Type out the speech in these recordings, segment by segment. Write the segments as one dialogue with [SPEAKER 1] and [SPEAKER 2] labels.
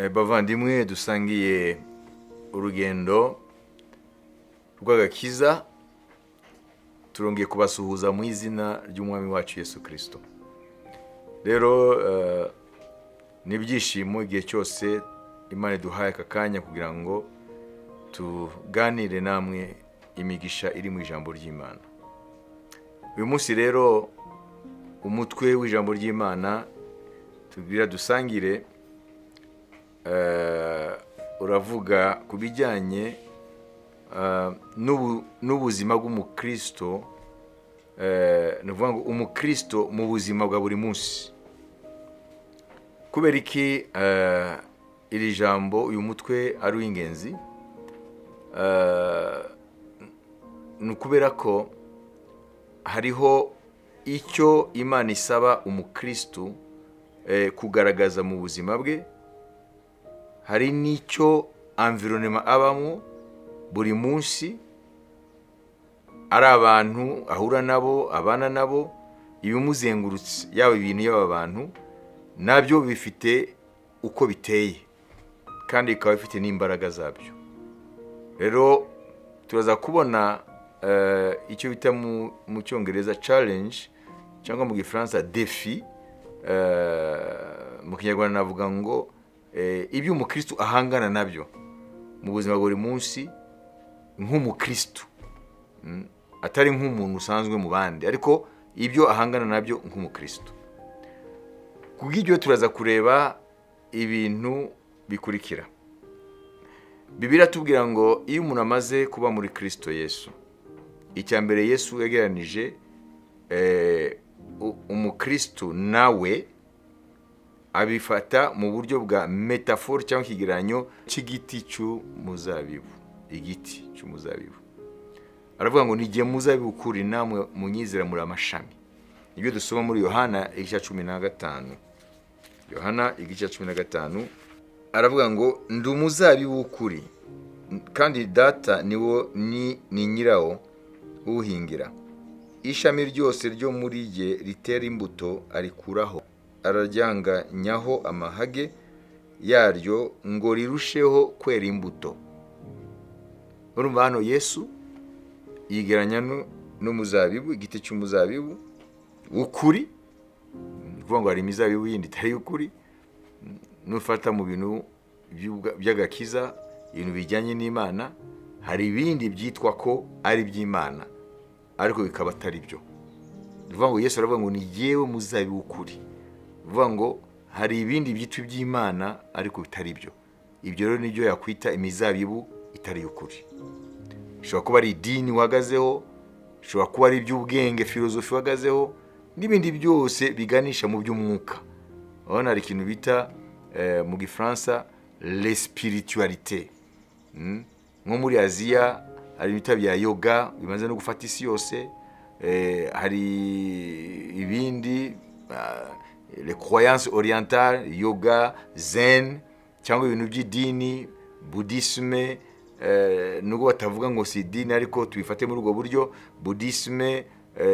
[SPEAKER 1] Bavandimwe dusangiye urugendo rw'agakiza, turongeye kubasuhuza mu izina ry'umwami wacu Yesu Kristo. Rero n'ibyishimo igihe cyose Imana iduhaye aka kanya kugira ngo tuganire namwe imigisha iri mu ijambo ry'Imana. Uyu munsi rero umutwe w'ijambo ry'Imana tubwira dusangire uravuga ku bijyanye n'ubuzima bw'umukristo, ni ukuvuga ngo umukristo mu buzima bwa buri munsi. Kubera iki iri jambo uyu mutwe ari uw'ingenzi? Ni ukubera ko hariho icyo Imana isaba umukristo kugaragaza mu buzima bwe, hari n'icyo environnement abamo buri munsi, ari abantu ahura nabo, abana nabo, ibimuzengurutse, yaba ibintu yaba abantu, nabyo bifite uko biteye kandi bikaba bifite n'imbaraga zabyo. Rero turaza kubona icyo bita mu cyongereza challenge cyangwa mu gifaransa défi, mu kinyarwanda navuga ngo ibyo umukristo ahangana nabyo mu buzima buri munsi nk'umukristo, atari nk'umuntu usanzwe mu bandi, ariko ibyo ahangana nabyo nk'umukristo. Kubw'ibyo turaza kureba ibintu bikurikira. Bibiliya tubwira ngo iyo umuntu amaze kuba muri Kristo Yesu, icya mbere Yesu yagereranije umukristo nawe abifata mu buryo bwa metaphore cyangwa ikigereranyo cy'igiti cy'umuzabibu. Igiti cy'umuzabibu, aravuga ngo ni jye muzabibu ukuri, namwe munyizera muri amashami. Ibyo dusoma muri Yohana igice 15. Yohana igice 15 aravuga ngo ndi umuzabibu ukuri, kandi data niwo ni nyirawo uwuhingira. Ishami ryose ryo muri jye ritera imbuto arikuraho, araryanganyaho amahage yaryo ngo rirusheho kwera imbuto. Urumva hano Yesu yigeranya n'umuzabibu, igiti cy'umuzabibu ukuri, kuvuga ngo hari imizabibu yindi itari ukuri. Nufata mu bintu by'agakiza, ibintu bijyanye n'Imana, hari ibindi byitwa ko ari iby'Imana ariko bikaba atari byo. Kuvuga ngo Yesu aravuga ngo ni jyewe muzabibu ukuri, kuvuga ngo hari ibindi byitwa iby'Imana ariko bitari byo. Ibyo rero nibyo yakwita imizabibu itari ukuri. Bishobora kuba ari idini uhagazeho, bishobora kuba ari iby'ubwenge, filozofi uhagazeho, n'ibindi byose biganisha mu by'umwuka. Urabona hari ikintu bita mu gifaransa les spiritualité. Nko muri Aziya hari ibita bya yoga bimaze no gufata isi yose. Hari ibindi les croyances orientales, yoga, zen, cyangwa ibintu by'idini, buddhisme, nubwo batavuga ngo si idini ariko tubifate muri ubwo buryo, buddhisme,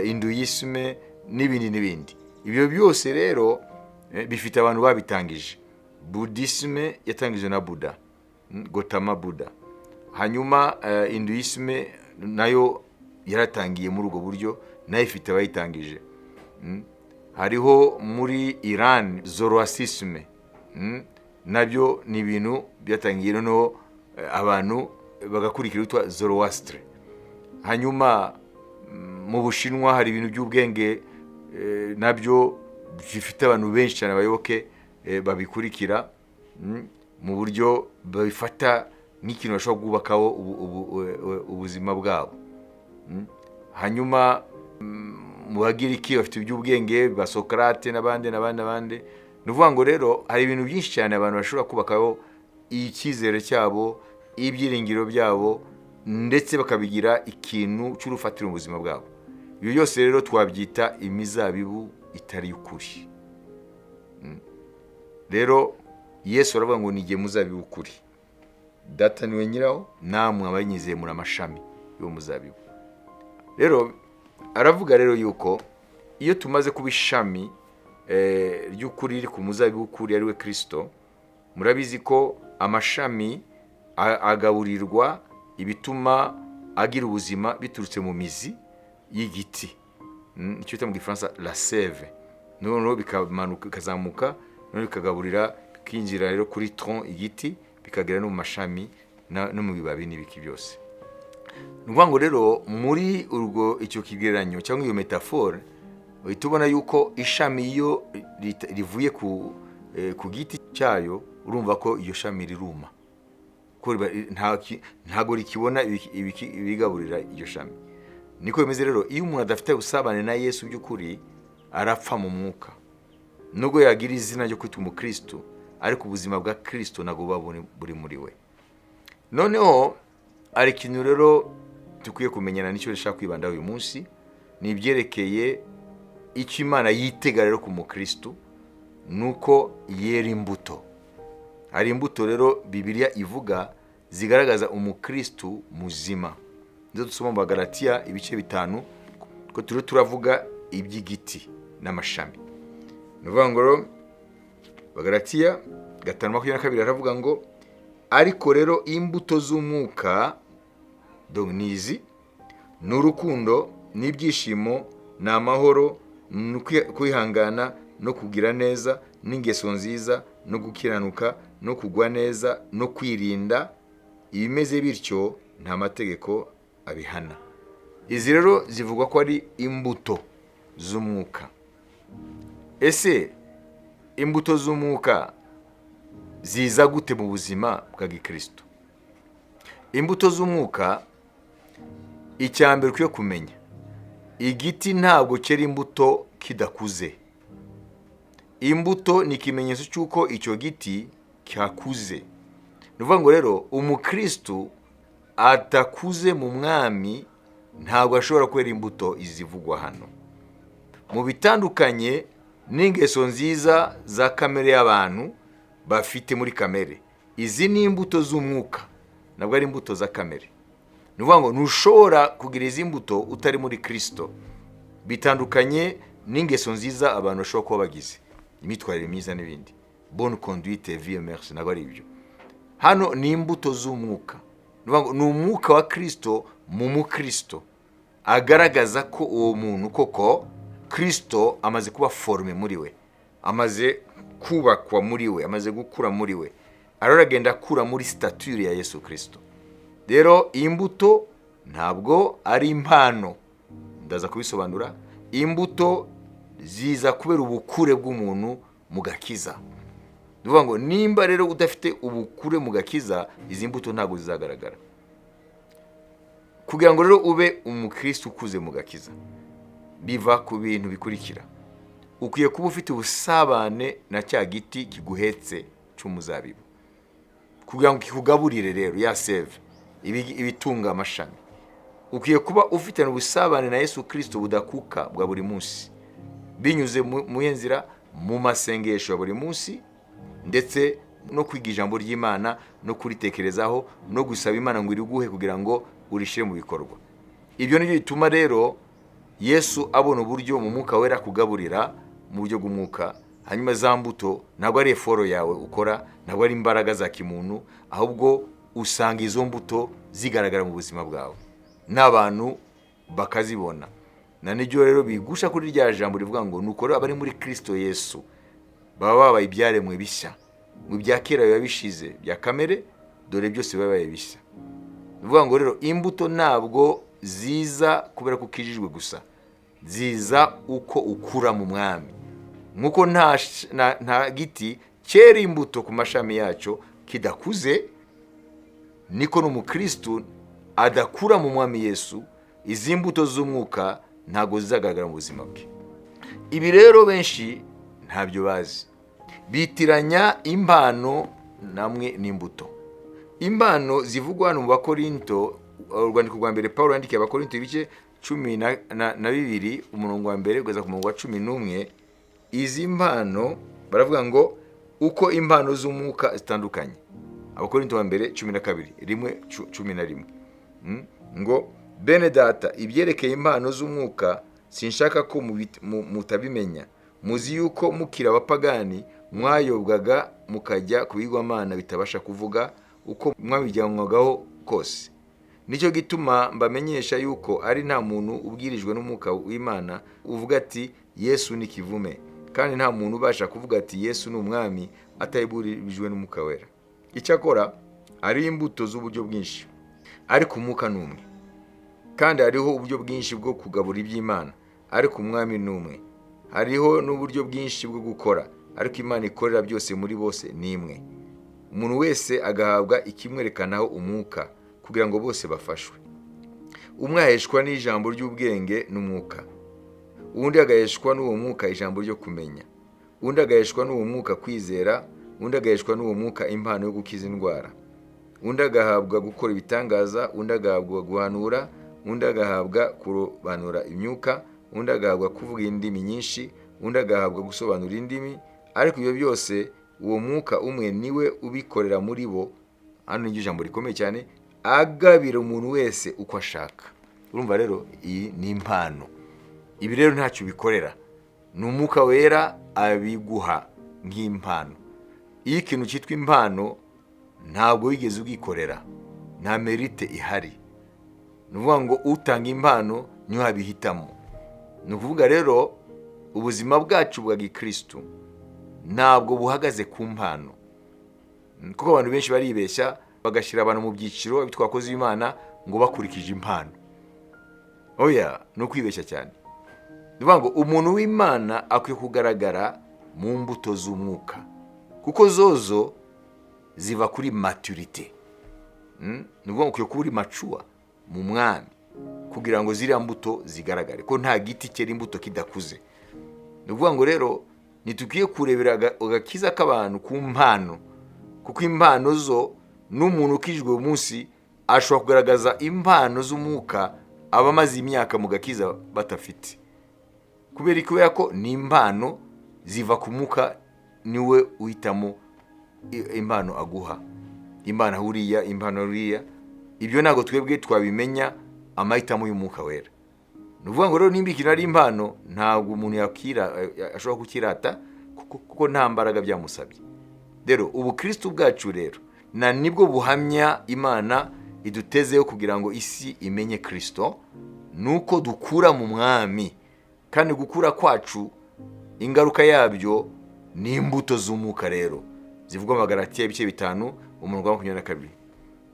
[SPEAKER 1] hinduisme n'ibindi. Ibyo byose rero bifite abantu babitangije. Buddhisme yatangije na Buddha, Gautama Buddha. Hanyuma hinduisme nayo yaratangiye muri ubwo buryo, nayo ifite abayitangije. Hariho muri Iran Zoroastrisme, nabyo ni ibintu byatangiye noneho abantu bagakurikira witwa Zoroastre. Hanyuma mu Bushinwa hari ibintu by'ubwenge, nabyo bifite abantu benshi cyane abayoboke babikurikira, mu buryo babifata nk'ikintu bashobora kubakaho ubuzima bwabo. Hanyuma mu Bagiriki bafite iby'ubwenge ba Socrate n'abandi. Ni ukuvuga ngo rero hari ibintu byinshi cyane abantu bashobora kubakaho icyizere cyabo, ibyiringiro byabo, ndetse bakabigira ikintu cy'urufatiro mu buzima bwabo. Ibyo byose rero twabyita imizabibu itari ukuri. Rero Yesu aravuga ngo ni jye muzabibu ukuri, data niwe nyirawo, namwe abanyizeye muri amashami y'uwo muzabibu. Rero aravuga rero yuko iyo tumaze kuba ishami ry'ukuri riri ku muzabibu w'ukuri ari we Kristo, murabizi ko amashami agaburirwa ibituma agira ubuzima biturutse mu mizi y'igiti, icyo bita mu gifaransa la sève. Noneho bikamanuka bikazamuka, noneho bikagaburira bikinjira rero kuri tronc igiti, bikagera no mu mashami no mu bibabi n'ibiki byose. Ni ukuvuga ngo rero muri urwo icyo kigereranyo cyangwa iyo metaphore uhita ubona yuko ishami iyo rivuye ku giti cyayo, urumva ko iyo shami riruma, ntago rikibona ibigaburira iryo shami. Niko bimeze rero iyo umuntu adafite ubusabane na Yesu by'ukuri, arapfa mu mwuka. Nubwo yagira izina ryo kwitwa umukristo, ariko ubuzima bwa Kristo ntabwo buba buri muri we. Noneho ari ikintu rero dukwiye kumenyana, nicyo rishaka kwibandaho uyu munsi, ni ibyerekeye icyo Imana yitega rero ku mukristo, nuko yera imbuto. Hari imbuto rero Bibiliya ivuga zigaragaza umukristo muzima. Nizo dusoma mu Bagalatiya ibice 5, ko turavuga iby'igiti n'amashami. Ni ukuvuga ngo Bagalatiya 5:22 aravuga ngo ariko rero imbuto z'umwuka nizi: ni urukundo, n'ibyishimo, ni amahoro, ni kwihangana, no kugira neza, n'ingeso nziza, no gukiranuka, no kugwa neza, no kwirinda. Ibimeze bityo nta mategeko abihana. Izi rero zivugwa ko ari imbuto z'umwuka. Ese imbuto z'umwuka ziza gute mu buzima bwa Gikristo? Imbuto z'umwuka, icyambere ukwiye kumenya, igiti ntabwo cyera imbuto kidakuze. Imbuto ni ikimenyetso cy'uko icyo giti cyakuze. Ni ukuvuga ngo rero umukristo atakuze mu mwami ntabwo ashobora kwera imbuto izivugwa hano. Mu bitandukanye n'ingeso nziza za kamere y'abantu bafite muri kamere, izi ni imbuto z'umwuka, ntabwo ari imbuto za kamere. Ni ukuvuga ngo ntushobora kugira izi mbuto utari muri Kristo. Bitandukanye n'ingeso nziza abantu bashobora kuba bagize, imyitwarire myiza n'ibindi, bonne conduite, vie merci, ntabwo ari ibyo. Hano ni imbuto z'umwuka. Ni umwuka wa Kristo mu mukristo, agaragaza ko uwo muntu koko Kristo amaze kuba forme muri we, amaze kubakwa muri we, amaze gukura muri we, aragenda akura muri stature ya Yesu Kristo. Rero imbuto ntabwo ari impano, ndaza kubisobanura. Imbuto ziza kubera ubukure bw'umuntu mu gakiza. Ni ukuvuga ngo nimba rero udafite ubukure mu gakiza, izi mbuto ntabwo zizagaragara. Kugira ngo rero ube umukristo ukuze mu gakiza, biva ku bintu bikurikira. Ukwiye kuba ufite ubusabane na cya giti kiguhetse cy'umuzabibu, kugira ngo kikugaburire rero ya sève, ibitunga amashami. Ukwiye kuba ufite ubusabane na Yesu Kristo budakuka bwa buri munsi, binyuze mu nzira, mu masengesho ya buri munsi, ndetse no kwiga ijambo ry'Imana, no kuritekerezaho, no gusaba Imana ngo iriguhe kugira ngo urishire mu bikorwa. Ibyo nibyo bituma rero Yesu abona uburyo mu mwuka wera kugaburira mu buryo bw'umwuka. Hanyuma za mbuto ntabwo ari eforo yawe ukora, ntabwo ari imbaraga za kimuntu, ahubwo usanga izo mbuto zigaragara mu buzima bwawe n'abantu bakazibona. Na nibyo rero bigusha kuri rya jambo rivuga ngo nuko rero abari muri Kristo Yesu baba babaye ibyaremwe bishya, ngo ibya kera biba bishize bya kamere, dore byose babaye bishya. Bivuga ngo rero imbuto ntabwo ziza kubera ko ukijijwe gusa, ziza uko ukura mu mwami. Nkuko nta giti cyera imbuto ku mashami yacyo kidakuze, niko n'umukristo adakura mu mwami Yesu, izi mbuto z'umwuka ntabwo zizagaragara mu buzima bwe. Ibi rero benshi ntabyo bazi, bitiranya impano namwe n'imbuto. Impano zivugwa hano mu Bakorinto, urwandiko rwa mbere Pawulo yandikiye Abakorinto ibice 12 umurongo wa mbere kugeza ku murongo wa 11. Izi mpano baravuga ngo uko impano z'umwuka zitandukanye. Abakorinto wa mbere 12:11 ngo bene data, ibyerekeye impano z'umwuka sinshaka ko mutabimenya. Muzi yuko mukira abapagani mwayobwaga mukajya ku bigwamana bitabasha kuvuga uko mwabijyanwagaho kose. Nicyo gituma mbamenyesha yuko ari nta muntu ubwirijwe n'umwuka w'Imana uvuga ati Yesu ni kivume, kandi nta muntu ubasha kuvuga ati Yesu ni umwami atayiburijwe n'umwuka wera. Icyakora ari imbuto z'uburyo bwinshi, ariko umwuka ni umwe. Kandi hariho uburyo bwinshi bwo kugabura iby'Imana, ariko umwami ni umwe. Hariho n'uburyo bwinshi bwo gukora, ariko Imana ikorera byose muri bose ni imwe. Umuntu wese agahabwa ikimwerekanaho umwuka, kugira ngo bose bafashwe. Umwe aheshwa n'ijambo ry'ubwenge n'umwuka, undi agaheshwa n'uwo mwuka ijambo ryo kumenya, undi agaheshwa n'uwo mwuka kwizera, undi agaheshwa n'uwo mwuka impano yo gukiza indwara, undi agahabwa gukora ibitangaza, undi agahabwa guhanura, undi agahabwa kurobanura imyuka, undi agahabwa kuvuga indimi nyinshi, undi agahabwa gusobanura indimi. Ariko ibyo byose uwo mwuka umwe niwe ubikorera muri bo. Hano ni ijambo rikomeye cyane, agabira umuntu wese uko ashaka. Urumva rero iyi ni impano. Ibi rero ntacyo bikorera, ni umwuka wera abiguha nk'impano. Iyo ikintu cyitwa impano ntabwo wigeze ugikorera, nta merite ihari. Ni ukuvuga ngo utanga impano niyo abihitamo. Ni ukuvuga rero ubuzima bwacu bwa gikristo ntabwo buhagaze ku mpano, kuko abantu benshi baribeshya bagashyira abantu mu byiciro bitwakoze Imana ngo bakurikije impano. Oya, ni ukwibeshya cyane. Ni ukuvuga ngo umuntu w'Imana akwiye kugaragara mu mbuto z'umwuka, kuko zozo ziva kuri maturite. Ni ukuvuga ngo ukwiye kuba uri mature mu mwami kugira ngo ziriya mbuto zigaragare, ko nta giti cyera imbuto kidakuze. Ni ukuvuga ngo rero ntitukwiye kurebera agakiza k'abantu ku mpano, kuko impano zo n'umuntu ukijwe uyu munsi ashobora kugaragaza impano z'umwuka abamaze imyaka mu gakiza batafite. Kubera ko ni impano ziva ku mwuka, niwe uhitamo impano aguha, impano huriya, impano huriya. Ibyo ntabwo twebwe twabimenya amahitamo y'umwuka wera. Ni ukuvuga ngo rero nimba ikintu ari impano, ntabwo umuntu ashobora kukirata, kuko nta mbaraga byamusabye. Rero ubukristo bwacu rero nibwo buhamya Imana idutezeho kugira ngo isi imenye Kristo, nuko dukura mu mwami. Kandi gukura kwacu ingaruka yabyo ni imbuto z'umwuka rero zivugwa mu Galatiya ibice 5 umurongo wa 22.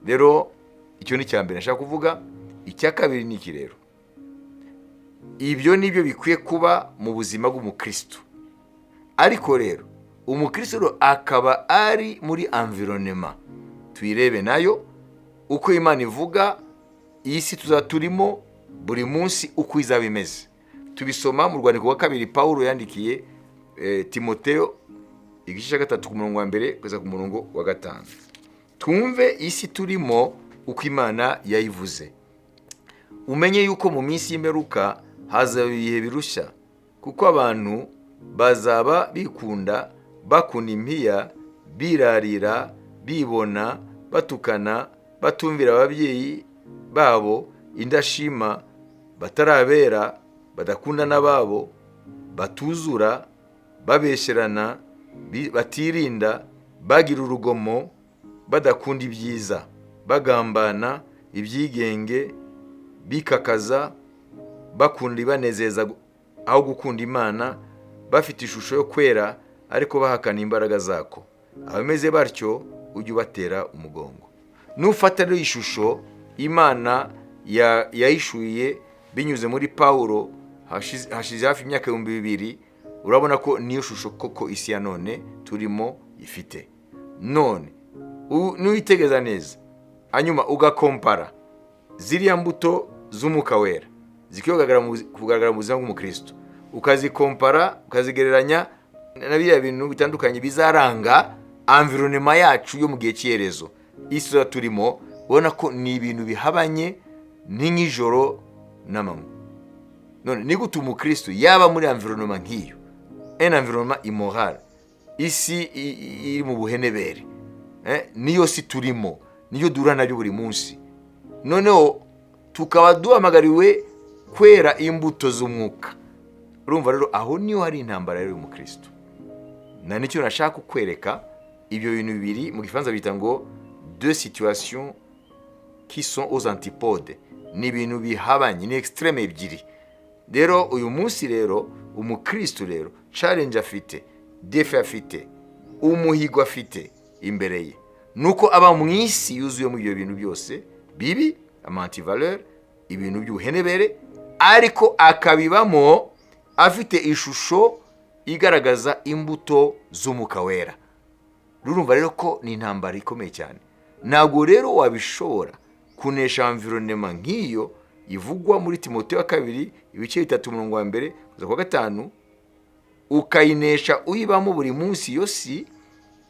[SPEAKER 1] Rero icyo ni cyambere nashaka kuvuga. Icya kabiri ni iki rero, ibyo nibyo bikwiye kuba mu buzima bw'umukristo. Ariko rero umukristo akaba ari muri environnement, tuyirebe nayo uko Imana ivuga iyi si tuzaturimo buri munsi uko izaba imeze. Tubisoma mu rwandiko rwa 2 Paulo yandikiye Timoteyo igice 3 ku murongo wa 1 kugeza ku murongo wa 5. Tumve isi turimo uko Imana yayivuze. Umenye yuko mu minsi y'imperuka hazaba ibihe birushya, kuko abantu bazaba bikunda, bakunda impiya, birarira, bibona, batukana, batumvira ababyeyi babo, indashima, batarabera, badakunda n'ababo, batuzura, babesherana, batirinda, bagira urugomo, badakunda ibyiza, bagambana, ibyigenge, bikakaza, bakunda ibanezeza aho gukunda Imana, bafite ishusho yo kwera ariko bahakana imbaraga zako. Abameze batyo ujye ubatera umugongo. Nufata rero ishusho Imana yahishuye binyuze muri Paulo hashize hafi imyaka 2000, urabona ko niyo shusho koko isi ya none turimo ifite. None nuyitegeza neza, hanyuma ugakompara ziriya mbuto z'umwuka wera zikiyogaragara mu buzima bw'umukristo, ukazikompara ukazigereranya na biriya bintu bitandukanye bizaranga environnement yacu yo mu gihe cy'iherezo. Isi turimo ubona ko ni ibintu bihabanye n'ijoro n'amanywa. None ni gute umukristo yaba muri environnement nk'iyo, environnement immoral, isi iri mu buhenebere, niyo si turimo, niyo dura nayo buri munsi. Noneho tukaba duhamagariwe kwera imbuto z'umwuka. Urumva rero aho niyo hari intambara y'umukristo. na nicyo nashaka kukwereka. Ibyo bintu bibiri mu gifaransa bita ngo deux situations qui sont aux antipodes, ni ibintu bihabanye, ni extreme ebyiri. Rero uyu munsi rero umukristo rero challenge afite, defi afite, umuhigo afite imbere ye, nuko aba mu isi yuzuye mu ibyo bintu byose bibi, amantivaleur, ibintu by'ubuhenebere, ariko akabibamo afite ishusho igaragaza imbuto z'umwuka wera. Rurumva rero ko ni intambara ikomeye cyane. Ntabwo rero wabishobora kunesha environnement nk'iyo ivugwa muri Timoteyo wa kabiri ibice 3:1 kuza kwa 5, ukayinesha uyibamo buri munsi yose,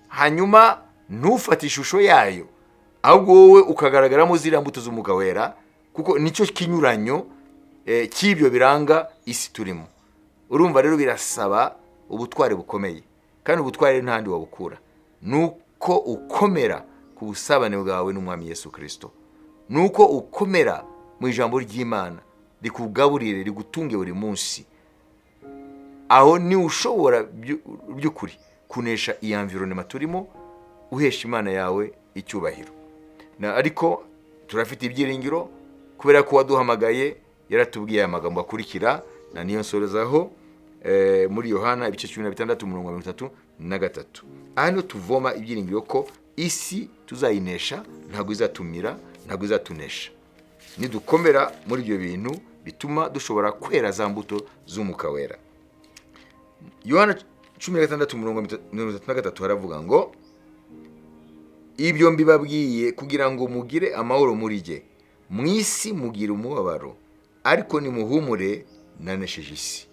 [SPEAKER 1] hanyuma ntufate ishusho yayo, ahubwo wowe ukagaragaramo ziriya mbuto z'umwuka wera, kuko nicyo kinyuranyo cy'ibyo biranga isi turimo. Urumva rero birasaba ubutware bukomeye, kandi ubutware ntandi wabukura, nuko ukomera ku busabane bwawe n'umwami Yesu Kristo, nuko ukomera mu ijambo ry'Imana rikugaburire, rigutunge buri munsi. Aho ni ushobora by'ukuri kunesha iyi environnement turimo, uhesha Imana yawe icyubahiro. Ariko turafite ibyiringiro kubera ko waduhamagaye, yaratubwiye aya magambo akurikira, na niyo nsorezaho muri Yohana ibice 16:33. Hano tuvoma ibyiringiro ko isi tuzayinesha, ntabwo izatumira, ntabwo izatunesha. Nidukomera muri ibyo bintu bituma dushobora kwera za mbuto z'umwuka wera. Yohana 16:33 haravuga ngo, ibyo mbibabwiye kugira ngo mugire amahoro muri jye. Mu isi mugira umubabaro, ariko nimuhumure, nanesheje isi.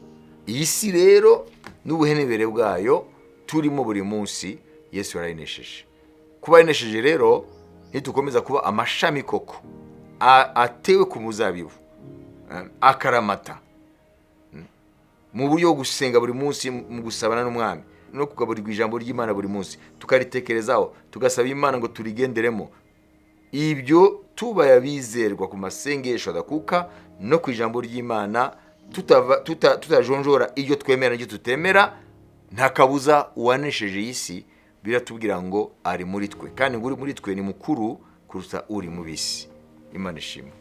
[SPEAKER 1] Iyi si rero n'ubuhenebere bwayo turimo buri munsi, Yesu yarayinesheje. Kuba yinesheje rero, nitukomeza kuba amashami koko atewe ku muzabibu, akaramata mu buryo bwo gusenga buri munsi, mu gusabana n'umwami no kugaburirwa ijambo ry'Imana buri munsi, tukaritekerezaho, tugasaba Imana ngo turigenderemo. Ibyo tubaye abizerwa ku masengesho adakuka no ku ijambo ry'Imana, tutajonjora ibyo twemera n'ibyo tutemera, nta kabuza uwanesheje isi biratubwira ngo ari muri twe, kandi ngo uri muri twe ni mukuru kuruta uri mu bisi. Imana ishimwe.